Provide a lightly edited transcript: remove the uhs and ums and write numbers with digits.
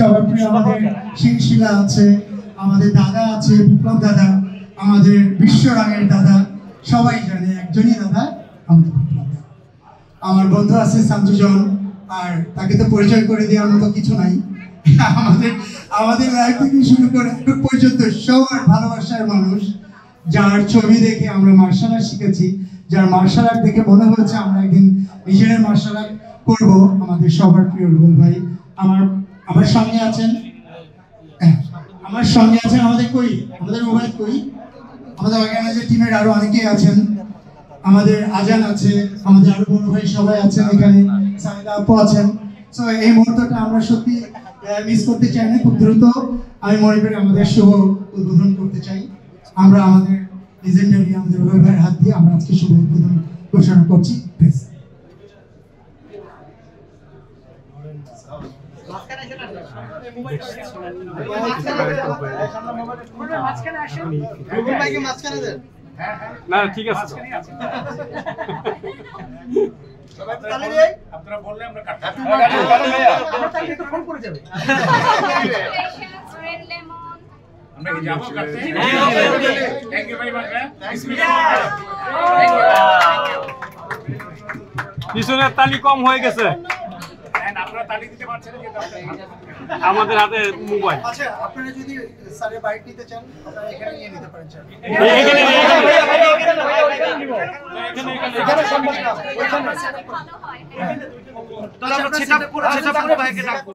সবার প্রিয় আমাদের শিলা আছে, আমাদের দাদা আছে, বিপ্লব দাদা, আমাদের বিশ্বরাঙের দাদা, সবাই জানে একজনই দাদা আমাদের বিপ্লব দাদা। আমার বন্ধু আছে সামজুজন, আর তাকে তো পরিচয় করে দেওয়ার মতো কিছু নাই। আমাদের লাইফ থেকে শুরু করে এখন পর্যন্ত সবার ভালোবাসার মানুষ, যার ছবি দেখে আমরা মার্শাল আর্ট শিখেছি, যার মার্শাল আর্ট দেখে মনে হয়েছে আমরা একদিন নিজেরাই মার্শাল আর্ট করবো, আমাদের সবার প্রিয় রুবেল ভাই। আমার সঙ্গে আছেন আমাদের রুবেল কই, আমাদের অর্গানাইজার টিমের আরো অনেকেই আছেন, আমাদের আজান আছে, আমাদের আরো বড় ভাই সবাই আছেন এখানে, সাইদা আপু আছেন। সো এই মুহূর্তটা আমরা সত্যি মিস করতে চাই না। খুব দ্রুত আমি মনে করি আমাদের শুভ উদ্বোধন করতে চাই। আমরা আমাদের লিজেন্ডারি আমাদের রুবেল ভাইয়ের হাত দিয়ে আমরা আজকে শুভ উদ্বোধন ঘোষণা করছি। প্লিজ। না ঠিক আছে, আপনারা বললে আমরা আমরা কি যাবো কাটতে? Thank you very much ma'am. পিছনের তালি কম হয়ে গেছে, আপনারা তালি দিতে পারছেন না, আমাদের হাতে মোবাইল। আচ্ছা, আপনারা যদি স্যারের বাইক নিতে চান আপনারা এখানে নিয়ে নিতে পারেন স্যার। তাহলে আমরা সেটআপ করে ভাইকে ডাকবো।